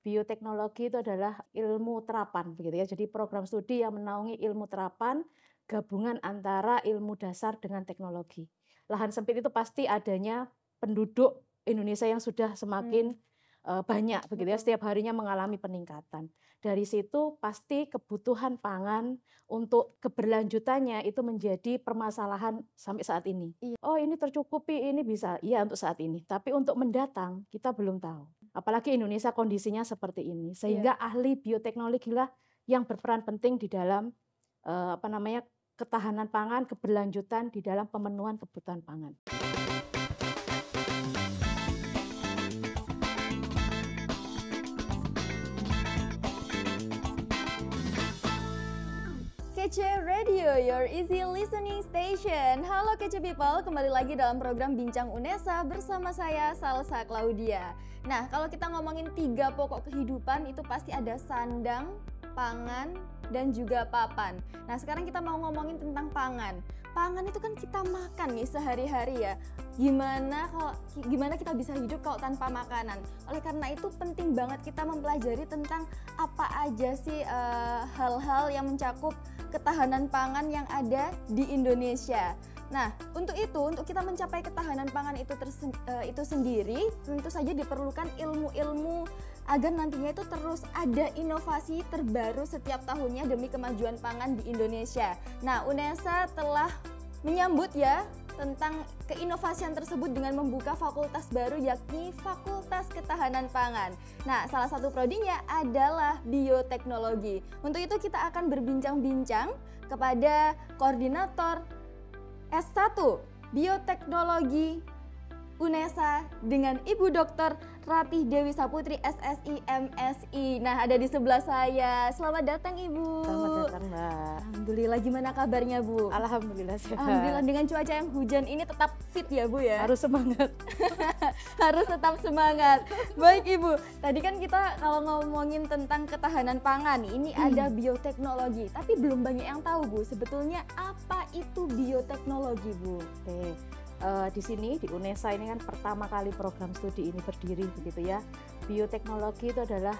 Bioteknologi itu adalah ilmu terapan begitu ya. Jadi program studi yang menaungi ilmu terapan, gabungan antara ilmu dasar dengan teknologi. Lahan sempit itu pasti adanya penduduk Indonesia yang sudah semakin banyak begitu ya, Betul. setiap harinya mengalami peningkatan. Dari situ pasti kebutuhan pangan untuk keberlanjutannya itu menjadi permasalahan sampai saat ini. Iya. Oh ini tercukupi, ini bisa, iya untuk saat ini. Tapi untuk mendatang kita belum tahu. Apalagi Indonesia kondisinya seperti ini. Iya. Sehingga ahli bioteknologi lah yang berperan penting di dalam ketahanan pangan, keberlanjutan di dalam pemenuhan kebutuhan pangan. Kece Radio, your easy listening station. Halo Kece People, kembali lagi dalam program Bincang UNESA bersama saya Salsa Claudia. Nah, kalau kita ngomongin 3 pokok kehidupan itu pasti ada sandang, pangan, dan juga papan. Nah, sekarang kita mau ngomongin tentang pangan. Pangan itu kan kita makan nih sehari-hari ya. Gimana kita bisa hidup kalau tanpa makanan? Oleh karena itu penting banget kita mempelajari tentang apa aja sih hal-hal yang mencakup ketahanan pangan yang ada di Indonesia. Nah, untuk kita mencapai ketahanan pangan itu sendiri, tentu saja diperlukan ilmu-ilmu agar nantinya itu terus ada inovasi terbaru setiap tahunnya demi kemajuan pangan di Indonesia. Nah, UNESA telah menyambut ya tentang keinovasian tersebut dengan membuka fakultas baru yakni Fakultas Ketahanan Pangan. Nah, salah satu prodinya adalah bioteknologi. Untuk itu kita akan berbincang-bincang kepada koordinator S1 Bioteknologi UNESA dengan Ibu Dr. Ratih Dewi Saputri SSI MSI. Nah, ada di sebelah saya. Selamat datang Ibu. Selamat datang Mbak. Alhamdulillah, gimana kabarnya Bu? Alhamdulillah sehat. Alhamdulillah, dengan cuaca yang hujan ini tetap fit ya Bu ya? Harus semangat. Harus tetap semangat. Baik Ibu, tadi kan kita kalau ngomongin tentang ketahanan pangan, ini ada bioteknologi. Tapi belum banyak yang tahu Bu, sebetulnya apa itu bioteknologi Bu? Oke. Di sini di UNESA ini kan pertama kali program studi ini berdiri begitu ya. Bioteknologi itu adalah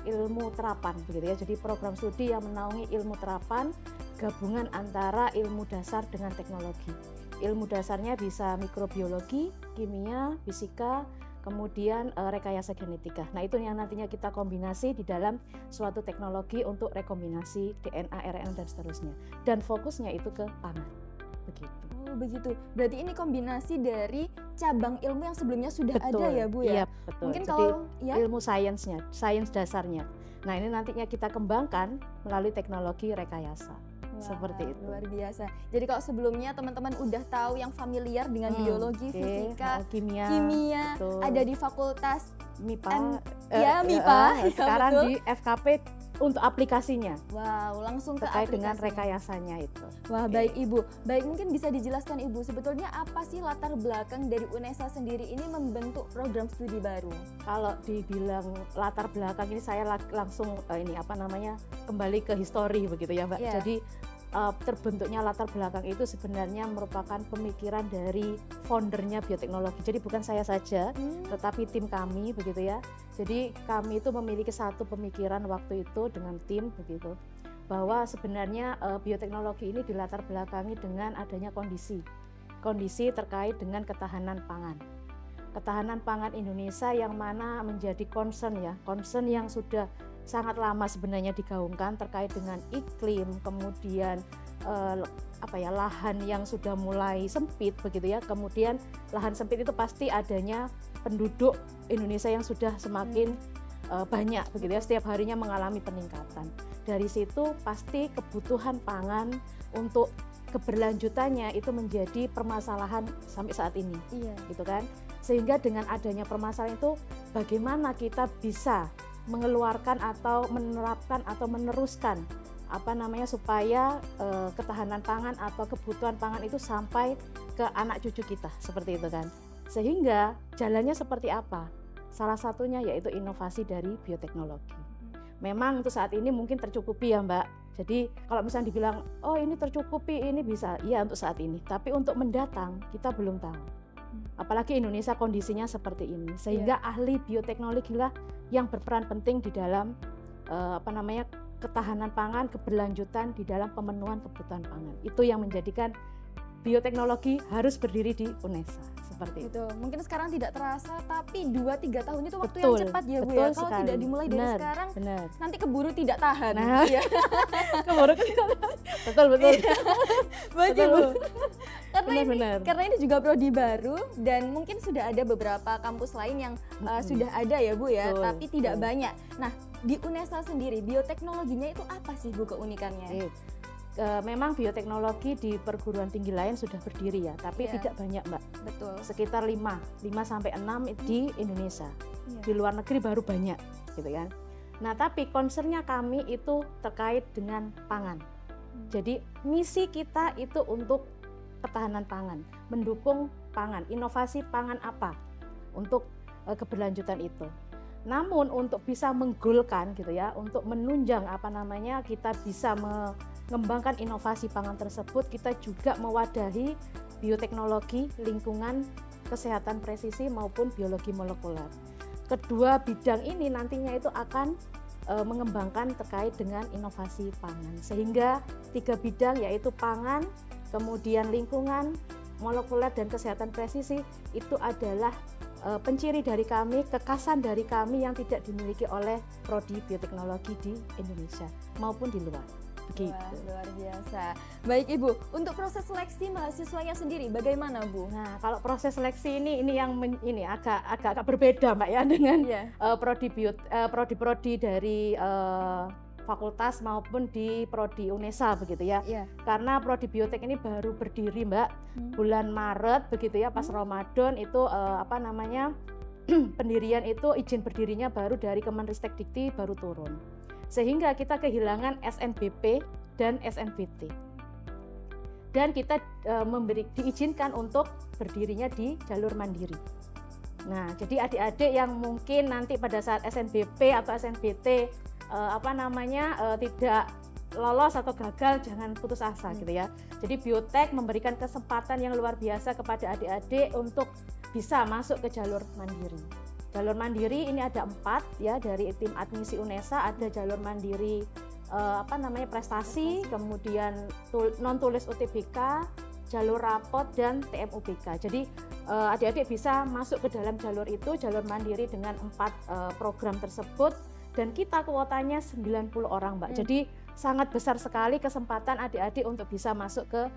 ilmu terapan begitu ya. Jadi program studi yang menaungi ilmu terapan, gabungan antara ilmu dasar dengan teknologi. Ilmu dasarnya bisa mikrobiologi, kimia, fisika, kemudian rekayasa genetika. Nah, itu yang nantinya kita kombinasi di dalam suatu teknologi untuk rekombinasi DNA, RNA dan seterusnya. Dan fokusnya itu ke pangan. Begitu. Oh begitu, berarti ini kombinasi dari cabang ilmu yang sebelumnya sudah Betul. ada ya Bu ya? Iya, betul. Mungkin Jadi, kalau ya ilmu sainsnya, sains dasarnya. Nah, ini nantinya kita kembangkan melalui teknologi rekayasa. Wah, Seperti itu. luar biasa. Jadi kalau sebelumnya teman-teman udah tahu yang familiar dengan biologi, Oke. fisika, Kimia, betul. ada di fakultas MIPA, MIPA, ya, sekarang betul. di FKP untuk aplikasinya Wow, langsung ke terkait dengan aplikasinya. rekayasanya itu. Wah, baik Ibu. Baik, mungkin bisa dijelaskan Ibu, sebetulnya apa sih latar belakang dari UNESA sendiri ini membentuk program studi baru? Kalau dibilang latar belakang ini saya langsung kembali ke histori begitu ya Mbak. Yeah. Jadi terbentuknya latar belakang itu sebenarnya merupakan pemikiran dari foundernya bioteknologi. Jadi bukan saya saja, tetapi tim kami begitu ya. Jadi kami itu memiliki satu pemikiran waktu itu dengan tim begitu, bahwa sebenarnya bioteknologi ini dilatar belakangi dengan adanya kondisi terkait dengan ketahanan pangan. Ketahanan pangan Indonesia yang mana menjadi concern yang sudah sangat lama sebenarnya digaungkan terkait dengan iklim, kemudian lahan yang sudah mulai sempit begitu ya. Kemudian lahan sempit itu pasti adanya penduduk Indonesia yang sudah semakin banyak begitu ya, setiap harinya mengalami peningkatan. Dari situ pasti kebutuhan pangan untuk keberlanjutannya itu menjadi permasalahan sampai saat ini. Iya. Gitu kan. Sehingga dengan adanya permasalahan itu bagaimana kita bisa mengeluarkan atau menerapkan atau meneruskan supaya ketahanan pangan atau kebutuhan pangan itu sampai ke anak cucu kita seperti itu kan. Sehingga jalannya seperti apa? Salah satunya yaitu inovasi dari bioteknologi. Memang untuk saat ini mungkin tercukupi ya Mbak. Jadi kalau misalnya dibilang oh ini tercukupi, ini bisa, iya untuk saat ini. Tapi untuk mendatang kita belum tahu. Apalagi Indonesia kondisinya seperti ini, sehingga ahli bioteknologi lah yang berperan penting di dalam ketahanan pangan, keberlanjutan di dalam pemenuhan kebutuhan pangan. Itu yang menjadikan bioteknologi harus berdiri di UNESA seperti itu. Mungkin sekarang tidak terasa, tapi 2-3 tahun itu waktu Betul, yang cepat ya Bu betul ya. Kalau sekali. tidak dimulai dari Benar, sekarang, benar. nanti keburu tidak tahan. Nah, Iya. keburu tidak tahan. Betul. Baik Betul, Ibu. Bu. Karena Benar. ini juga prodi baru dan mungkin sudah ada beberapa kampus lain yang sudah ada ya Bu ya, Betul, tapi tidak betul. banyak. Nah, di UNESA sendiri bioteknologinya itu apa sih Bu keunikannya? Memang bioteknologi di perguruan tinggi lain sudah berdiri ya, tapi Iya. tidak banyak Mbak. Betul. Sekitar 5 sampai 6 di Indonesia. Iya. Di luar negeri baru banyak, gitu kan. Nah, tapi concernnya kami itu terkait dengan pangan. Jadi misi kita itu untuk ketahanan pangan, mendukung pangan, inovasi pangan apa untuk keberlanjutan itu. Namun untuk bisa menggolkan gitu ya, untuk menunjang kita bisa mengembangkan inovasi pangan tersebut, kita juga mewadahi bioteknologi, lingkungan, kesehatan presisi maupun biologi molekuler. Kedua bidang ini nantinya itu akan mengembangkan terkait dengan inovasi pangan, sehingga 3 bidang yaitu pangan, kemudian lingkungan, molekuler dan kesehatan presisi itu adalah penciri dari kami, kekasan dari kami yang tidak dimiliki oleh prodi bioteknologi di Indonesia maupun di luar. Begitu. Wah, luar biasa. Baik Ibu, untuk proses seleksi mahasiswanya sendiri bagaimana Bu? Nah, kalau proses seleksi ini yang agak berbeda Mbak ya dengan prodi-prodi dari fakultas maupun di prodi UNESA begitu ya. Karena prodi biotek ini baru berdiri Mbak bulan Maret begitu ya, pas Ramadan itu pendirian itu izin berdirinya baru dari Kemenristek-Dikti baru turun. Sehingga kita kehilangan SNBP dan SNBT. Dan kita diizinkan untuk berdirinya di jalur mandiri. Nah, jadi adik-adik yang mungkin nanti pada saat SNBP atau SNBT tidak lolos atau gagal, jangan putus asa gitu ya. Jadi biotek memberikan kesempatan yang luar biasa kepada adik-adik untuk bisa masuk ke jalur mandiri. Jalur mandiri ini ada 4 ya, dari tim admisi UNESA ada jalur mandiri prestasi, kemudian non tulis UTBK, jalur rapot dan TMUBK. Jadi adik-adik bisa masuk ke dalam jalur itu, jalur mandiri dengan 4 program tersebut. Dan kita kuotanya 90 orang Mbak. Jadi sangat besar sekali kesempatan adik-adik untuk bisa masuk ke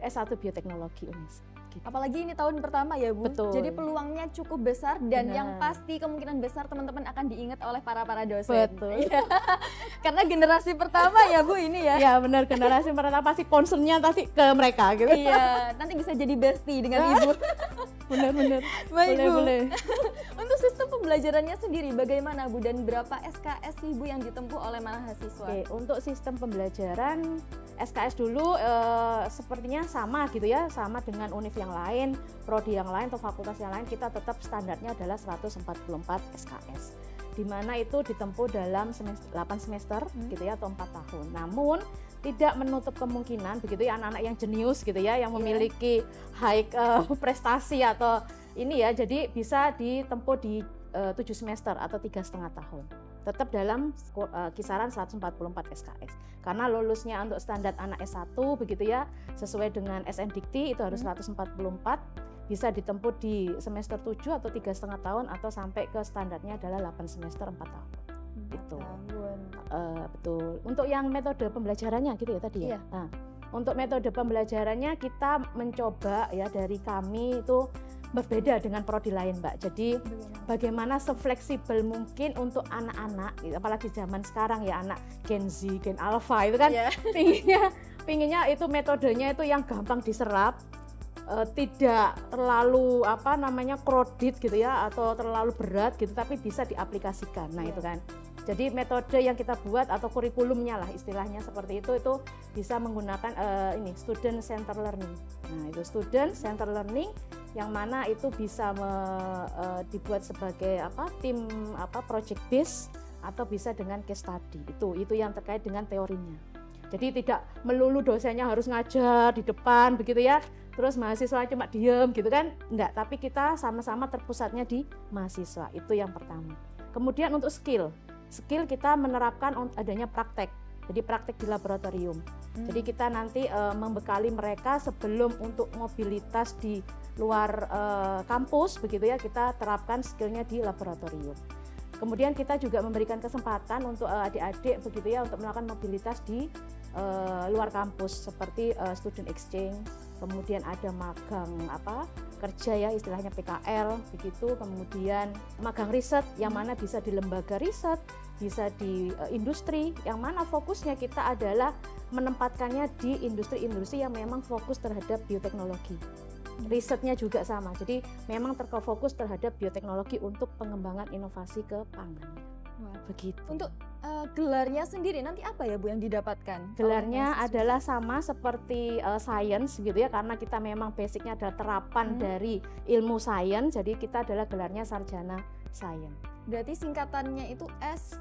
S1 Bioteknologi UNESA. Gitu. Apalagi ini tahun pertama ya Bu. Betul. Jadi peluangnya cukup besar dan Benar. yang pasti kemungkinan besar teman-teman akan diingat oleh para dosen. Betul. Karena generasi pertama ya Bu ini ya. Ya benar, generasi pertama pasti concernnya tadi ke mereka gitu. Iya, nanti bisa jadi bestie dengan Ibu. Benar. Baik Bu. Boleh. Untuk sistem pembelajarannya sendiri bagaimana Bu dan berapa SKS sih Bu yang ditempuh oleh mahasiswa? Oke, untuk sistem pembelajaran SKS dulu sepertinya sama gitu ya, sama dengan univ yang lain, prodi yang lain atau fakultas yang lain, kita tetap standarnya adalah 144 SKS. Di mana itu ditempuh dalam 8 semester gitu ya, atau 4 tahun. Namun tidak menutup kemungkinan begitu ya, anak-anak yang jenius gitu ya, yang memiliki high prestasi atau ini ya, jadi bisa ditempuh di 7 semester atau 3,5 tahun. Tetap dalam kisaran 144 SKS. Karena lulusnya untuk standar anak S1 begitu ya, sesuai dengan SNDikti itu harus 144, bisa ditempuh di semester 7 atau 3,5 tahun atau sampai ke standarnya adalah 8 semester 4 tahun. Itu. Betul. Untuk yang metode pembelajarannya gitu ya tadi ya. Iya. Nah, untuk metode pembelajarannya kita mencoba ya, dari kami itu berbeda dengan prodi lain Mbak. Jadi bagaimana sefleksibel mungkin untuk anak-anak, apalagi zaman sekarang ya, anak Gen Z, Gen Alpha itu kan pinginnya itu metodenya itu yang gampang diserap, tidak terlalu krodit gitu ya, atau terlalu berat gitu, tapi bisa diaplikasikan. Nah itu kan. Jadi metode yang kita buat atau kurikulumnya lah istilahnya seperti itu bisa menggunakan student center learning. Nah itu student center learning yang mana itu bisa dibuat sebagai tim project base atau bisa dengan case study. Itu yang terkait dengan teorinya. Jadi tidak melulu dosennya harus ngajar di depan begitu ya. terus mahasiswa cuma diem gitu kan, enggak, tapi kita sama-sama terpusatnya di mahasiswa, itu yang pertama. Kemudian untuk skill kita menerapkan adanya praktek, jadi praktek di laboratorium. Jadi kita nanti membekali mereka sebelum untuk mobilitas di luar kampus begitu ya, kita terapkan skillnya di laboratorium. Kemudian kita juga memberikan kesempatan untuk adik-adik begitu ya untuk melakukan mobilitas di luar kampus seperti student exchange, kemudian ada magang kerja ya istilahnya PKL begitu, kemudian magang riset yang mana bisa di lembaga riset, bisa di industri yang mana fokusnya kita adalah menempatkannya di industri-industri yang memang fokus terhadap bioteknologi. Risetnya juga sama, jadi memang terfokus terhadap bioteknologi untuk pengembangan inovasi ke pangan. Wah, begitu. Untuk gelarnya sendiri nanti apa ya Bu yang didapatkan? Gelarnya adalah sama seperti science gitu ya, karena kita memang basicnya adalah terapan dari ilmu sains, jadi kita adalah gelarnya sarjana sains. Berarti singkatannya itu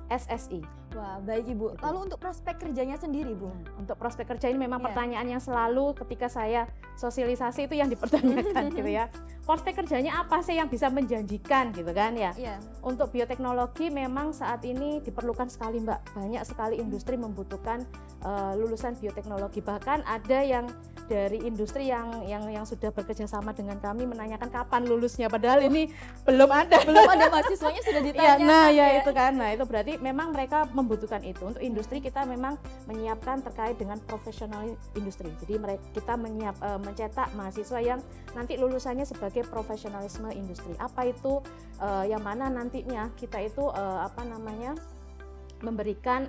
SSI. Wah, baik Ibu. Lalu untuk prospek kerjanya sendiri Bu? Untuk prospek kerja ini memang pertanyaan yang selalu ketika saya sosialisasi itu yang dipertanyakan gitu ya. Prospek kerjanya apa sih yang bisa menjanjikan gitu kan ya? Untuk bioteknologi memang saat ini diperlukan sekali Mbak. Banyak sekali industri membutuhkan lulusan bioteknologi. Bahkan ada yang dari industri yang sudah bekerja sama dengan kami menanyakan kapan lulusnya, padahal ini belum ada mahasiswanya sudah ditanya. Itu kan. Nah, itu berarti memang mereka membutuhkan itu. Untuk industri kita memang menyiapkan terkait dengan profesional industri. Jadi kita mencetak mahasiswa yang nanti lulusannya sebagai profesionalisme industri. Apa itu yang mana nantinya kita itu memberikan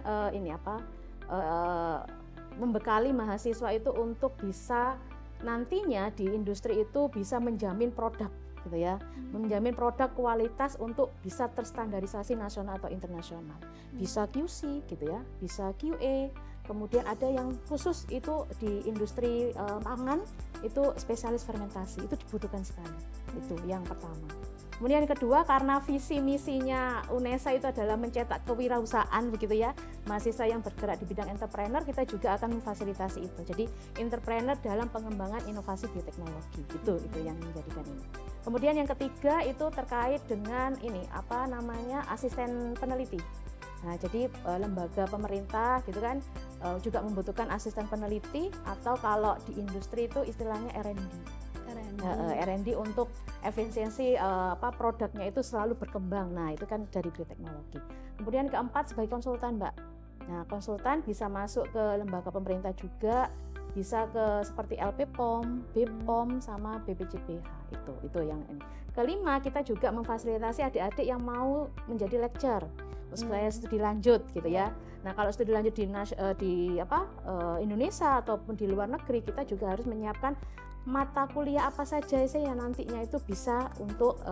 membekali mahasiswa itu untuk bisa nantinya di industri itu bisa menjamin produk gitu ya, menjamin produk kualitas untuk bisa terstandarisasi nasional atau internasional, bisa QC gitu ya, bisa QA, kemudian ada yang khusus itu di industri pangan itu spesialis fermentasi, itu dibutuhkan sekali. Itu yang pertama. Kemudian yang kedua, karena visi misinya UNESA itu adalah mencetak kewirausahaan begitu ya, mahasiswa yang bergerak di bidang entrepreneur, kita juga akan memfasilitasi itu. Jadi entrepreneur dalam pengembangan inovasi bioteknologi, itu yang menjadikan ini. Kemudian yang ketiga itu terkait dengan asisten peneliti. Nah, jadi lembaga pemerintah gitu kan juga membutuhkan asisten peneliti, atau kalau di industri itu istilahnya R&D. R&D untuk efisiensi produknya itu selalu berkembang. Nah, itu kan dari bioteknologi. Kemudian keempat sebagai konsultan, Mbak. Nah, konsultan bisa masuk ke lembaga pemerintah juga, bisa ke seperti LPPOM, BPOM sama BPJPH. Itu yang ini. Kelima, kita juga memfasilitasi adik-adik yang mau menjadi lecturer supaya studi lanjut gitu ya. Nah, kalau studi lanjut di Indonesia ataupun di luar negeri, kita juga harus menyiapkan mata kuliah apa saja sih yang nantinya itu bisa untuk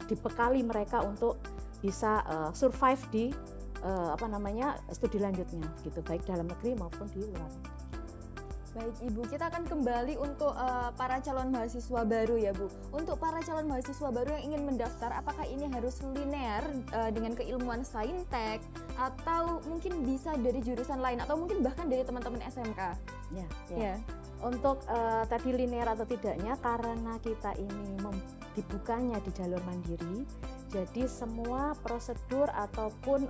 dibekali mereka untuk bisa survive di studi lanjutnya gitu, baik dalam negeri maupun di luar negeri. Baik Ibu, kita akan kembali untuk para calon mahasiswa baru ya Bu. Untuk para calon mahasiswa baru yang ingin mendaftar, apakah ini harus linear dengan keilmuan saintek, atau mungkin bisa dari jurusan lain, atau mungkin bahkan dari teman-teman SMK? Ya. Untuk tadi linear atau tidaknya, karena kita ini dibukanya di jalur mandiri, jadi semua prosedur ataupun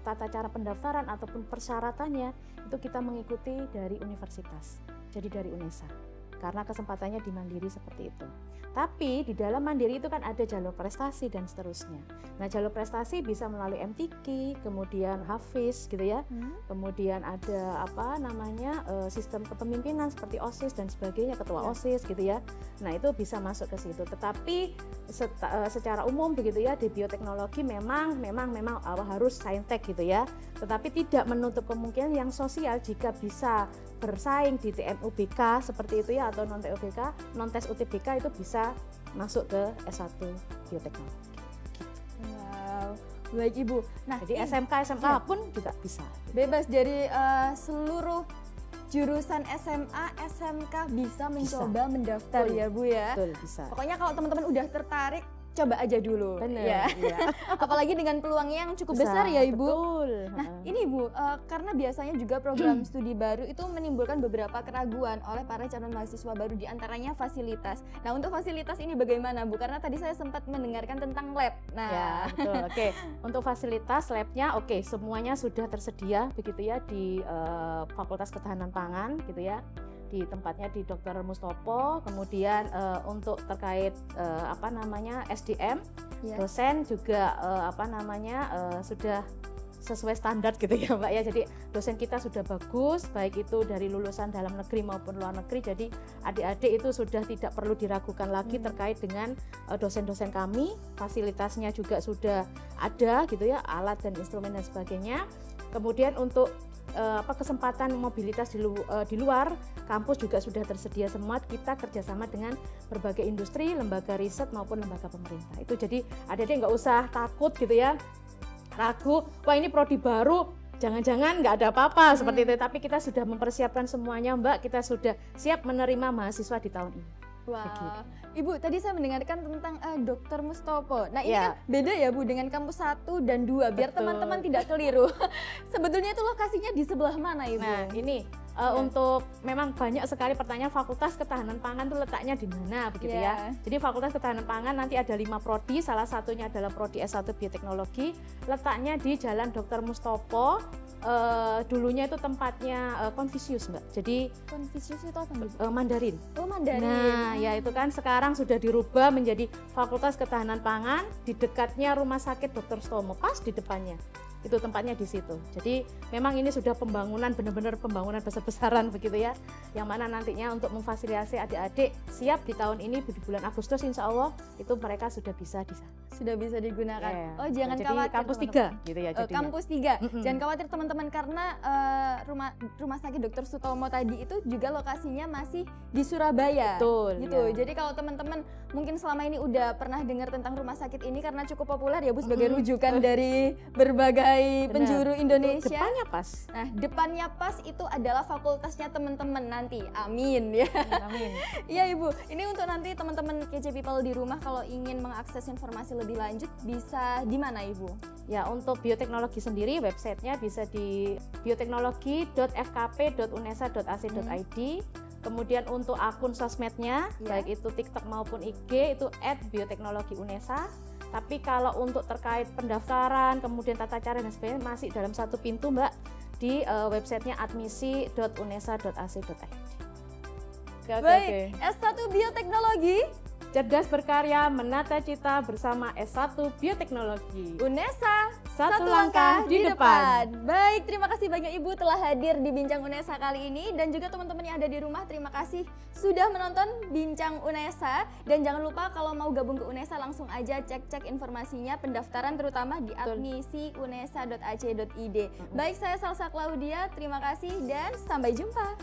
tata cara pendaftaran ataupun persyaratannya itu kita mengikuti dari universitas, jadi dari UNESA, karena kesempatannya di mandiri seperti itu. Tapi di dalam mandiri itu kan ada jalur prestasi dan seterusnya. Nah, jalur prestasi bisa melalui MTQ, kemudian Hafiz gitu ya. Kemudian ada sistem kepemimpinan seperti OSIS dan sebagainya, ketua OSIS gitu ya. Nah, itu bisa masuk ke situ. Tetapi secara umum begitu ya, di bioteknologi memang harus saintek gitu ya. Tetapi tidak menutup kemungkinan yang sosial jika bisa bersaing di TMUBK seperti itu ya, atau non-tes UTBK itu bisa masuk ke S1 bioteknologi. Wow, baik Ibu. Nah, jadi SMK pun juga bisa. Bebas dari seluruh jurusan SMA, SMK bisa mencoba mendaftar ya Bu ya. Betul, bisa. Pokoknya kalau teman-teman udah tertarik coba aja dulu. Bener, ya. iya. Apalagi dengan peluangnya yang cukup besar ya Ibu. Betul. Nah ini Ibu, karena biasanya juga program studi baru itu menimbulkan beberapa keraguan oleh para calon mahasiswa baru, diantaranya fasilitas. Nah untuk fasilitas ini bagaimana Bu? Karena tadi saya sempat mendengarkan tentang lab. Nah Ya, betul. Oke, untuk fasilitas labnya oke, semuanya sudah tersedia begitu ya di Fakultas Ketahanan Pangan gitu ya. Di tempatnya di Dr. Mustopo, kemudian untuk terkait SDM, ya. dosen juga sudah sesuai standar gitu ya Mbak ya. Jadi dosen kita sudah bagus, baik itu dari lulusan dalam negeri maupun luar negeri. Jadi adik-adik itu sudah tidak perlu diragukan lagi terkait dengan dosen-dosen kami. Fasilitasnya juga sudah ada gitu ya, alat dan instrumen dan sebagainya. Kemudian untuk kesempatan mobilitas di luar kampus juga sudah tersedia semua. Kita kerjasama dengan berbagai industri, lembaga riset maupun lembaga pemerintah. Itu jadi adik-adik nggak usah takut gitu ya, ragu, wah ini prodi baru, jangan-jangan nggak ada apa-apa seperti itu. Tapi kita sudah mempersiapkan semuanya Mbak, kita sudah siap menerima mahasiswa di tahun ini. Wah, begitu. Ibu tadi saya mendengarkan tentang Dr. Mustopo. Nah ini Ya. kan beda ya Bu dengan kampus 1 dan 2, biar Betul. teman-teman tidak keliru. Sebetulnya itu lokasinya di sebelah mana Ibu? Nah ini untuk memang banyak sekali pertanyaan Fakultas Ketahanan Pangan itu letaknya di mana begitu ya. Jadi Fakultas Ketahanan Pangan nanti ada 5 prodi, salah satunya adalah prodi S1 Bioteknologi, letaknya di Jalan Dr. Mustopo. Dulunya itu tempatnya Confucius Mbak. Jadi Confucius itu apa Ibu? Mandarin. Oh Mandarin. Nah, ya itu kan sekarang sudah dirubah menjadi Fakultas Ketahanan Pangan di dekatnya Rumah Sakit Dr. Stomo, pas di depannya. Itu tempatnya di situ. Jadi memang ini sudah pembangunan, benar-benar pembangunan besar-besaran begitu ya. Yang mana nantinya untuk memfasilitasi adik-adik siap di tahun ini di bulan Agustus insya Allah itu mereka sudah bisa di sana. Sudah bisa digunakan. Yeah. Oh jangan Jadi khawatir. kampus teman-teman. 3 gitu ya jadinya. Kampus 3. Jangan khawatir teman-teman karena rumah sakit Dr. Sutomo tadi itu juga lokasinya masih di Surabaya. Betul. Gitu. Ya. Jadi kalau teman-teman mungkin selama ini udah pernah dengar tentang rumah sakit ini karena cukup populer ya Bu sebagai rujukan dari berbagai penjuru Indonesia. Depannya pas. Nah, depannya pas itu adalah fakultasnya teman-teman nanti. Amin ya. Amin. Iya Ibu, ini untuk nanti teman-teman KC People di rumah kalau ingin mengakses informasi lebih lanjut bisa di mana Ibu? Ya, untuk bioteknologi sendiri websitenya bisa di bioteknologi.fkp.unesa.ac.id. Kemudian untuk akun sosmednya, baik itu TikTok maupun IG itu @bioteknologiunesa. Tapi kalau untuk terkait pendaftaran, kemudian tata cara dan sebagainya masih dalam satu pintu Mbak di websitenya admisi.unesa.ac.id. Baik, S1 Bioteknologi, cerdas berkarya, menata cita bersama S1 Bioteknologi. Unesa, Satu langkah di depan. Baik, terima kasih banyak Ibu telah hadir di Bincang Unesa kali ini. Dan juga teman-teman yang ada di rumah, terima kasih sudah menonton Bincang Unesa. Dan jangan lupa kalau mau gabung ke Unesa langsung aja cek-cek informasinya, pendaftaran terutama di admisiunesa.ac.id. Baik, saya Salsa Claudia, terima kasih dan sampai jumpa.